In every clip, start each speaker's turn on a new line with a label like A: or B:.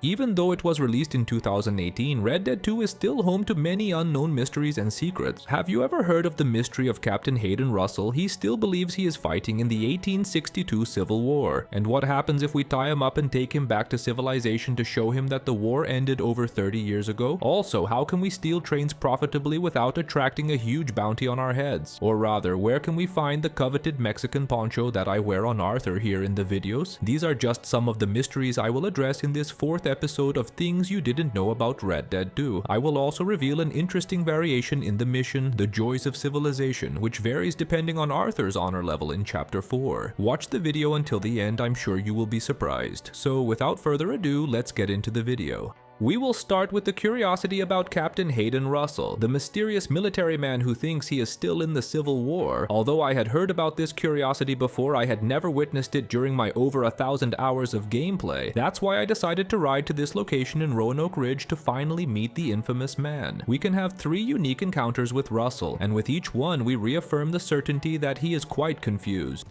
A: Even though it was released in 2018, Red Dead 2 is still home to many unknown mysteries and secrets. Have you ever heard of the mystery of Captain Hayden Russell? He still believes he is fighting in the 1862 Civil War. And what happens if we tie him up and take him back to civilization to show him that the war ended over 30 years ago? Also, how can we steal trains profitably without attracting a huge bounty on our heads? Or rather, where can we find the coveted Mexican poncho that I wear on Arthur here in the videos? These are just some of the mysteries I will address in this fourth episode of Things You Didn't Know About Red Dead 2. I will also reveal an interesting variation in the mission, The Joys of Civilization, which varies depending on Arthur's honor level in Chapter 4. Watch the video until the end, I'm sure you will be surprised. So without further ado, let's get into the video. We will start with the curiosity about Captain Hayden Russell, the mysterious military man who thinks he is still in the Civil War. Although I had heard about this curiosity before, I had never witnessed it during my over 1,000 hours of gameplay. That's why I decided to ride to this location in Roanoke Ridge to finally meet the infamous man. We can have 3 unique encounters with Russell, and with each one we reaffirm the certainty that he is quite confused.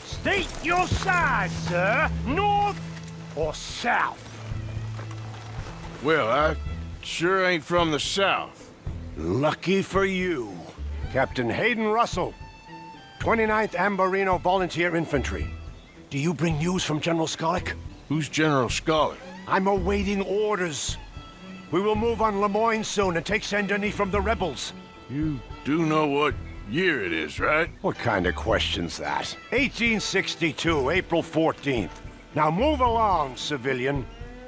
B: State your side, sir. North or south?
C: Well, I sure ain't from the south.
B: Lucky for you. Captain Hayden Russell, 29th Ambarino Volunteer Infantry. Do you bring news from General Skollick?
C: Who's General Skollick?
B: I'm awaiting orders. We will move on Lemoyne soon and take Saint Denis from the rebels.
C: You do know what year it is, right?
B: What kind of question's that? 1862, April 14th. Now move along, civilian,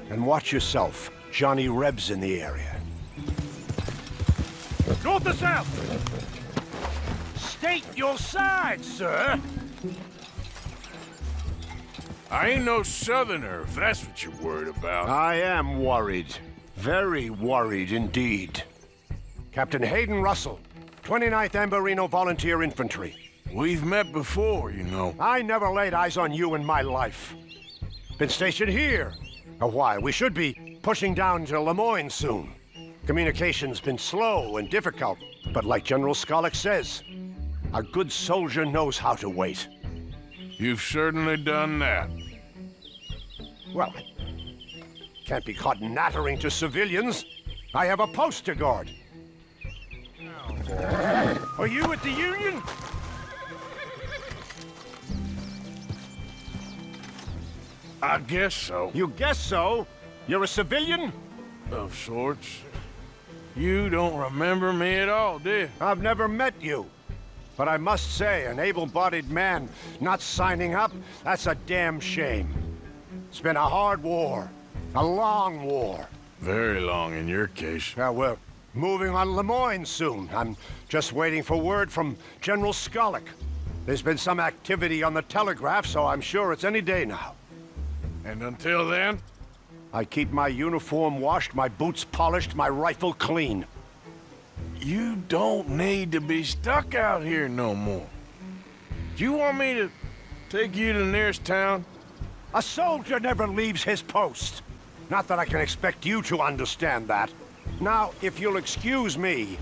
B: and watch yourself. Johnny Reb's in the area. North or south? State your side, sir.
C: I ain't no southerner, if that's what you're worried about.
B: I am worried. Very worried indeed. Captain Hayden Russell, 29th Ambarino Volunteer Infantry.
C: We've met before, you know.
B: I never laid eyes on you in my life. Been stationed here a while. We should be pushing down to Lemoyne soon. Communication's been slow and difficult, but like General Skollick says, a good soldier knows how to wait.
C: You've certainly done that.
B: Well, I can't be caught nattering to civilians. I have a post to guard. Are you at the Union?
C: I guess so.
B: You guess so? You're a civilian?
C: Of sorts. You don't remember me at all, do you?
B: I've never met you. But I must say, an able-bodied man not signing up, that's a damn shame. It's been a hard war. A long war.
C: Very long in your case.
B: Now, we're moving on Lemoyne soon. I'm just waiting for word from General Skollick. There's been some activity on the telegraph, so I'm sure it's any day now.
C: And until then?
B: I keep my uniform washed, my boots polished, my rifle clean.
C: You don't need to be stuck out here no more. Do you want me to take you to the nearest town?
B: A soldier never leaves his post. Not that I can expect you to understand that. Now, if you'll excuse me,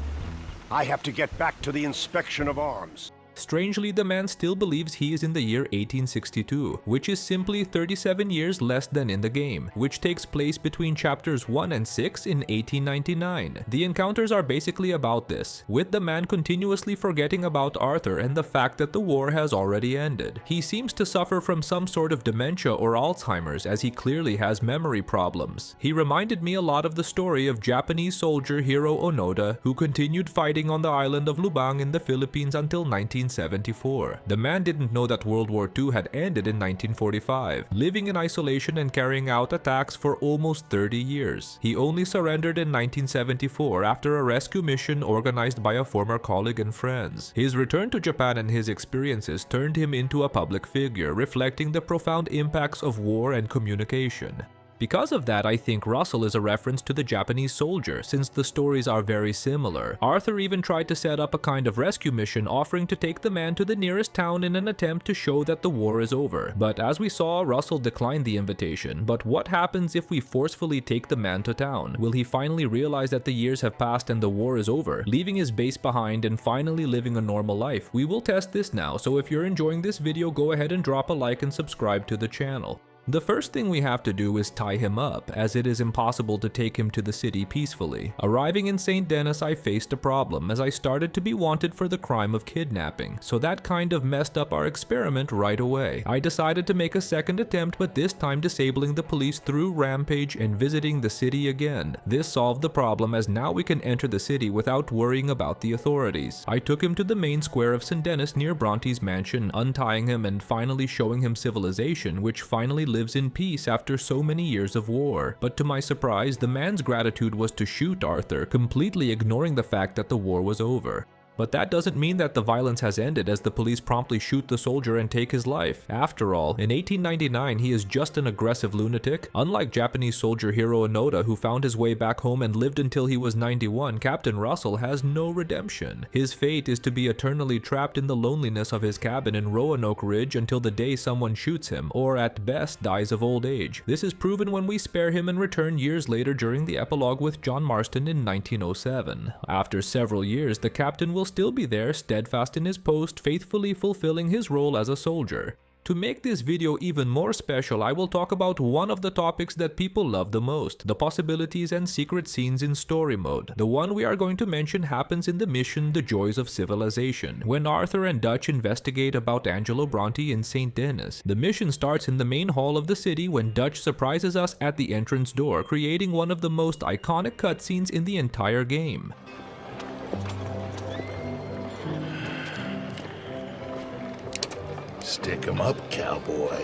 B: I have to get back to the inspection of arms.
A: Strangely, the man still believes he is in the year 1862, which is simply 37 years less than in the game, which takes place between chapters 1 and 6 in 1899. The encounters are basically about this, with the man continuously forgetting about Arthur and the fact that the war has already ended. He seems to suffer from some sort of dementia or Alzheimer's, as he clearly has memory problems. He reminded me a lot of the story of Japanese soldier Hiro Onoda, who continued fighting on the island of Lubang in the Philippines until 1974. The man didn't know that World War II had ended in 1945, living in isolation and carrying out attacks for almost 30 years. He only surrendered in 1974 after a rescue mission organized by a former colleague and friends. His return to Japan and his experiences turned him into a public figure, reflecting the profound impacts of war and communication. Because of that, I think Russell is a reference to the Japanese soldier, since the stories are very similar. Arthur even tried to set up a kind of rescue mission offering to take the man to the nearest town in an attempt to show that the war is over. But as we saw, Russell declined the invitation. But what happens if we forcefully take the man to town? Will he finally realize that the years have passed and the war is over, leaving his base behind and finally living a normal life? We will test this now, so if you're enjoying this video, go ahead and drop a like and subscribe to the channel. The first thing we have to do is tie him up, as it is impossible to take him to the city peacefully. Arriving in St. Denis, I faced a problem as I started to be wanted for the crime of kidnapping, so that kind of messed up our experiment right away. I decided to make a second attempt, but this time disabling the police through Rampage and visiting the city again. This solved the problem as now we can enter the city without worrying about the authorities. I took him to the main square of St. Denis near Bronte's mansion, untying him and finally showing him civilization, which finally lives in peace after so many years of war. But to my surprise, the man's gratitude was to shoot Arthur, completely ignoring the fact that the war was over. But that doesn't mean that the violence has ended, as the police promptly shoot the soldier and take his life. After all, in 1899 he is just an aggressive lunatic. Unlike Japanese soldier Hiro Onoda, who found his way back home and lived until he was 91, Captain Russell has no redemption. His fate is to be eternally trapped in the loneliness of his cabin in Roanoke Ridge until the day someone shoots him, or at best dies of old age. This is proven when we spare him and return years later during the epilogue with John Marston in 1907. After several years, the captain will still be there, steadfast in his post, faithfully fulfilling his role as a soldier. To make this video even more special, I will talk about one of the topics that people love the most, the possibilities and secret scenes in story mode. The one we are going to mention happens in the mission The Joys of Civilization, when Arthur and Dutch investigate about Angelo Bronte in St. Denis. The mission starts in the main hall of the city when Dutch surprises us at the entrance door, creating one of the most iconic cutscenes in the entire game.
D: Stick 'em up, cowboy.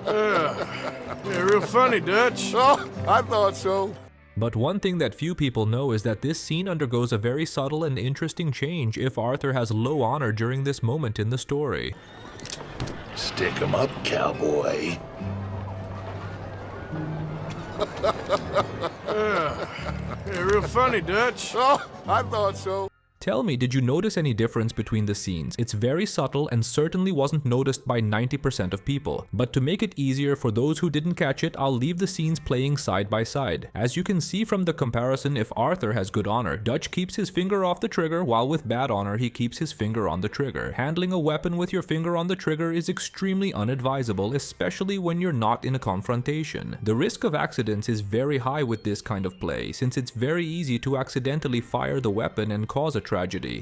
C: Yeah, real funny, Dutch.
D: Oh, I thought so.
A: But one thing that few people know is that this scene undergoes a very subtle and interesting change if Arthur has low honor during this moment in the story.
D: Stick 'em up, cowboy.
C: Yeah, real funny, Dutch.
D: Oh, I thought so.
A: Tell me, did you notice any difference between the scenes? It's very subtle and certainly wasn't noticed by 90% of people. But to make it easier for those who didn't catch it, I'll leave the scenes playing side by side. As you can see from the comparison, if Arthur has good honor, Dutch keeps his finger off the trigger, while with bad honor he keeps his finger on the trigger. Handling a weapon with your finger on the trigger is extremely unadvisable, especially when you're not in a confrontation. The risk of accidents is very high with this kind of play, since it's very easy to accidentally fire the weapon and cause a tragedy.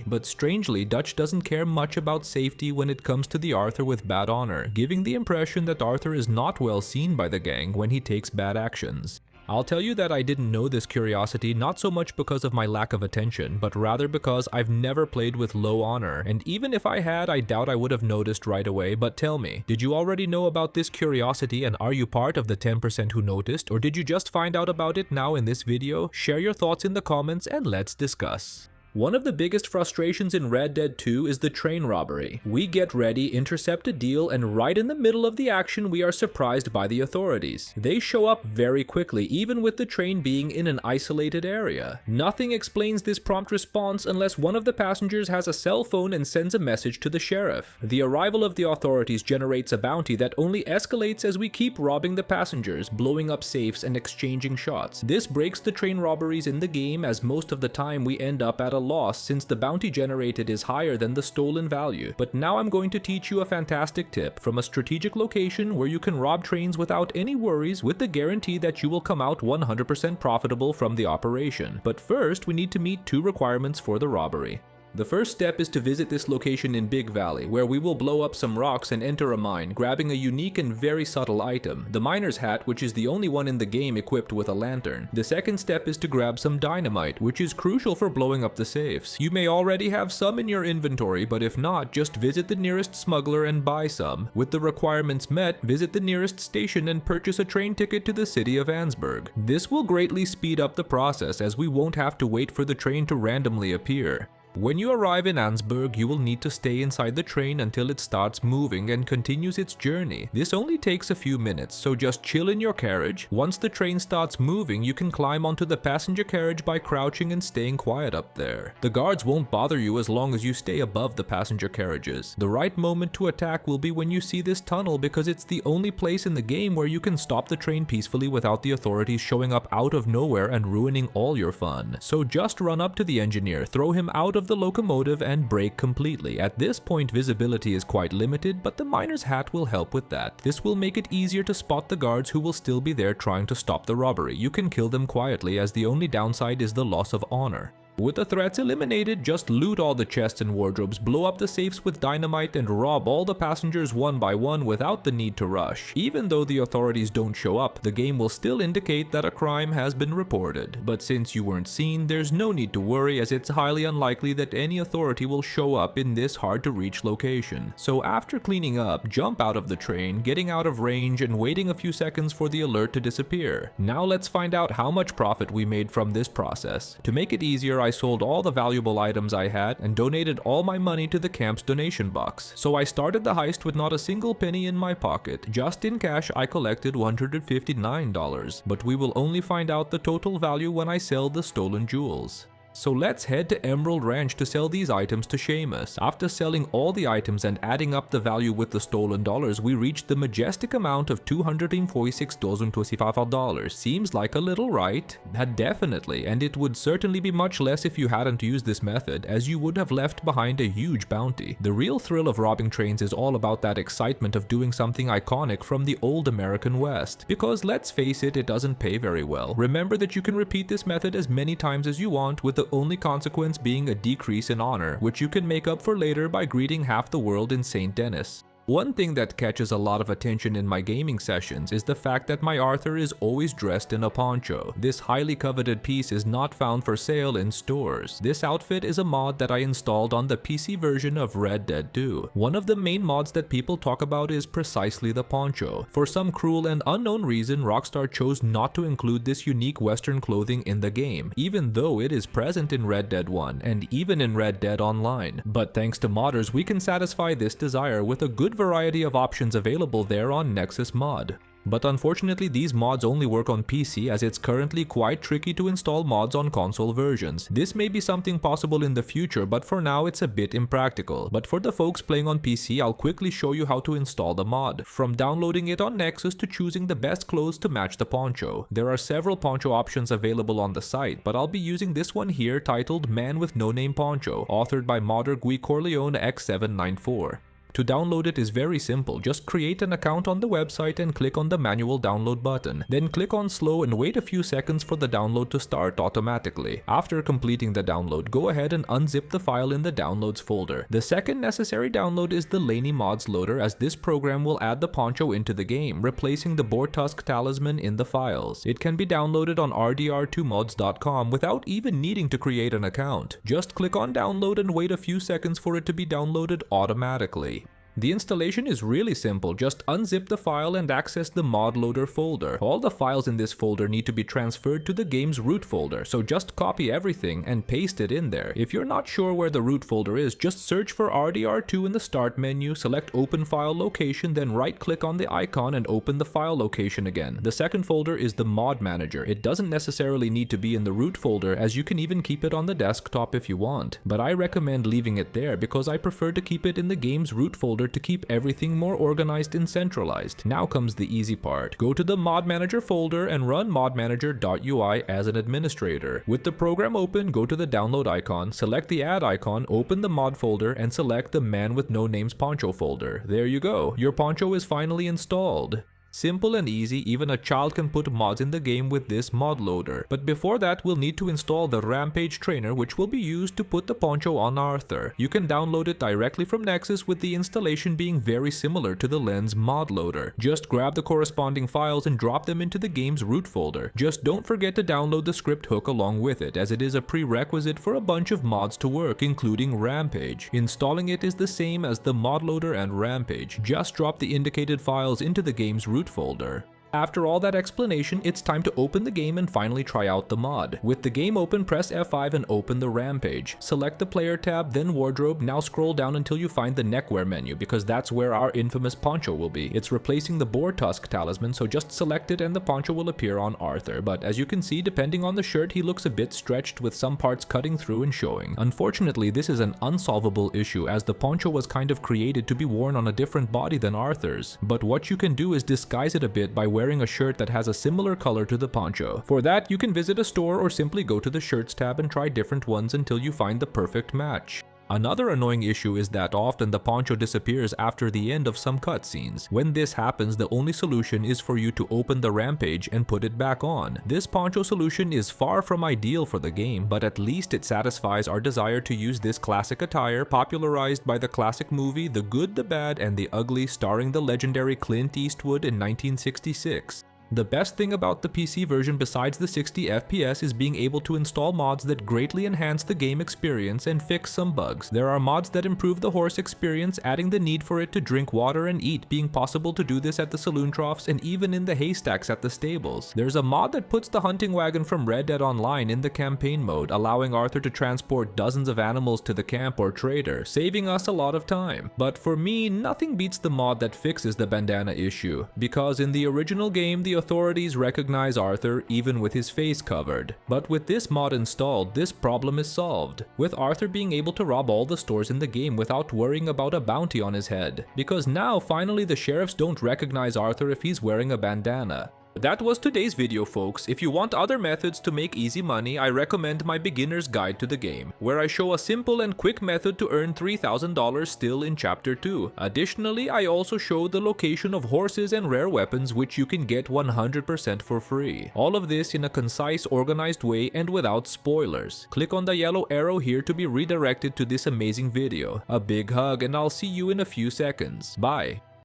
A: But strangely, Dutch doesn't care much about safety when it comes to the Arthur with bad honor, giving the impression that Arthur is not well seen by the gang when he takes bad actions. I'll tell you that I didn't know this curiosity not so much because of my lack of attention, but rather because I've never played with low honor, and even if I had, I doubt I would have noticed right away. But tell me, did you already know about this curiosity, and are you part of the 10% who noticed, or did you just find out about it now in this video? Share your thoughts in the comments and let's discuss. One of the biggest frustrations in Red Dead 2 is the train robbery. We get ready, intercept a deal, and right in the middle of the action we are surprised by the authorities. They show up very quickly, even with the train being in an isolated area. Nothing explains this prompt response unless one of the passengers has a cell phone and sends a message to the sheriff. The arrival of the authorities generates a bounty that only escalates as we keep robbing the passengers, blowing up safes and exchanging shots. This breaks the train robberies in the game, as most of the time we end up at a loss since the bounty generated is higher than the stolen value. But now I'm going to teach you a fantastic tip from a strategic location where you can rob trains without any worries, with the guarantee that you will come out 100% profitable from the operation. But first, we need to meet two requirements for the robbery. The first step is to visit this location in Big Valley, where we will blow up some rocks and enter a mine, grabbing a unique and very subtle item, the miner's hat, which is the only one in the game equipped with a lantern. The second step is to grab some dynamite, which is crucial for blowing up the safes. You may already have some in your inventory, but if not, just visit the nearest smuggler and buy some. With the requirements met, visit the nearest station and purchase a train ticket to the city of Ansburg. This will greatly speed up the process, as we won't have to wait for the train to randomly appear. When you arrive in Ansburg, you will need to stay inside the train until it starts moving and continues its journey. This only takes a few minutes, so just chill in your carriage. Once the train starts moving, you can climb onto the passenger carriage by crouching and staying quiet up there. The guards won't bother you as long as you stay above the passenger carriages. The right moment to attack will be when you see this tunnel, because it's the only place in the game where you can stop the train peacefully without the authorities showing up out of nowhere and ruining all your fun. So just run up to the engineer, throw him out of of the locomotive and brake completely. At this point, visibility is quite limited, but the miner's hat will help with that. This will make it easier to spot the guards who will still be there trying to stop the robbery. You can kill them quietly, as the only downside is the loss of honor. With the threats eliminated, just loot all the chests and wardrobes, blow up the safes with dynamite, and rob all the passengers one by one without the need to rush. Even though the authorities don't show up, the game will still indicate that a crime has been reported. But since you weren't seen, there's no need to worry, as it's highly unlikely that any authority will show up in this hard-to-reach location. So after cleaning up, jump out of the train, getting out of range, and waiting a few seconds for the alert to disappear. Now let's find out how much profit we made from this process. To make it easier, I sold all the valuable items I had and donated all my money to the camp's donation box. So I started the heist with not a single penny in my pocket. Just in cash, I collected $159, but we will only find out the total value when I sell the stolen jewels. So let's head to Emerald Ranch to sell these items to Seamus. After selling all the items and adding up the value with the stolen dollars, we reached the majestic amount of $246.25. Seems like a little, right? Definitely, and it would certainly be much less if you hadn't used this method, as you would have left behind a huge bounty. The real thrill of robbing trains is all about that excitement of doing something iconic from the old American West. Because let's face it, it doesn't pay very well. Remember that you can repeat this method as many times as you want, with the only consequence being a decrease in honor, which you can make up for later by greeting half the world in St. Denis. One thing that catches a lot of attention in my gaming sessions is the fact that my Arthur is always dressed in a poncho. This highly coveted piece is not found for sale in stores. This outfit is a mod that I installed on the PC version of Red Dead 2. One of the main mods that people talk about is precisely the poncho. For some cruel and unknown reason, Rockstar chose not to include this unique Western clothing in the game, even though it is present in Red Dead 1 and even in Red Dead Online. But thanks to modders, we can satisfy this desire with a good variety of options available there on Nexus Mod. But unfortunately, these mods only work on PC, as it's currently quite tricky to install mods on console versions. This may be something possible in the future, but for now it's a bit impractical. But for the folks playing on PC, I'll quickly show you how to install the mod. From downloading it on Nexus to choosing the best clothes to match the poncho. There are several poncho options available on the site, but I'll be using this one here titled Man with No Name Poncho, authored by modder Gui Corleone X794. To download it is very simple. Just create an account on the website and click on the manual download button. Then click on slow and wait a few seconds for the download to start automatically. After completing the download, go ahead and unzip the file in the downloads folder. The second necessary download is the Laney Mods Loader, as this program will add the poncho into the game, replacing the boar tusk talisman in the files. It can be downloaded on rdr2mods.com without even needing to create an account. Just click on download and wait a few seconds for it to be downloaded automatically. The installation is really simple. Just unzip the file and access the mod loader folder. All the files in this folder need to be transferred to the game's root folder, so just copy everything and paste it in there. If you're not sure where the root folder is, just search for RDR2 in the start menu, select open file location, then right click on the icon and open the file location again. The second folder is the mod manager. It doesn't necessarily need to be in the root folder, as you can even keep it on the desktop if you want, but I recommend leaving it there because I prefer to keep it in the game's root folder to keep everything more organized and centralized. Now comes the easy part. Go to the mod manager folder and run modmanager.ui as an administrator. With the program open, go to the download icon, select the add icon, open the mod folder, and select the Man with No Names poncho folder. There you go. Your poncho is finally installed. Simple and easy, even a child can put mods in the game with this mod loader. But before that, we'll need to install the Rampage Trainer, which will be used to put the poncho on Arthur. You can download it directly from Nexus, with the installation being very similar to the Lens mod loader. Just grab the corresponding files and drop them into the game's root folder. Just don't forget to download the script hook along with it, as it is a prerequisite for a bunch of mods to work, including Rampage. Installing it is the same as the mod loader and Rampage. Just drop the indicated files into the game's root folder. After all that explanation, it's time to open the game and finally try out the mod. With the game open, press F5 and open the Rampage. Select the player tab, then wardrobe. Now scroll down until you find the neckwear menu, because that's where our infamous poncho will be. It's replacing the boar tusk talisman, so just select it and the poncho will appear on Arthur. But as you can see, depending on the shirt, he looks a bit stretched, with some parts cutting through and showing. Unfortunately, this is an unsolvable issue, as the poncho was kind of created to be worn on a different body than Arthur's. But what you can do is disguise it a bit by wearing wearing a shirt that has a similar color to the poncho. For that, you can visit a store or simply go to the shirts tab and try different ones until you find the perfect match. Another annoying issue is that often the poncho disappears after the end of some cutscenes. When this happens, the only solution is for you to open the rampage and put it back on. This poncho solution is far from ideal for the game, but at least it satisfies our desire to use this classic attire popularized by the classic movie The Good, the Bad, and the Ugly, starring the legendary Clint Eastwood in 1966. The best thing about the PC version besides the 60 FPS is being able to install mods that greatly enhance the game experience and fix some bugs. There are mods that improve the horse experience, adding the need for it to drink water and eat being possible to do this at the saloon troughs and even in the haystacks at the stables. There's a mod that puts the hunting wagon from Red Dead Online in the campaign mode, allowing Arthur to transport dozens of animals to the camp or trader, saving us a lot of time. But for me, nothing beats the mod that fixes the bandana issue, because in the original game, the authorities recognize Arthur even with his face covered. But with this mod installed, this problem is solved, with Arthur being able to rob all the stores in the game without worrying about a bounty on his head, because now finally the sheriffs don't recognize Arthur if he's wearing a bandana. That was today's video, folks. If you want other methods to make easy money, I recommend my beginner's guide to the game, where I show a simple and quick method to earn $3,000 still in Chapter 2. Additionally, I also show the location of horses and rare weapons which you can get 100% for free. All of this in a concise, organized way and without spoilers. Click on the yellow arrow here to be redirected to this amazing video. A big hug and I'll see you in a few seconds. Bye.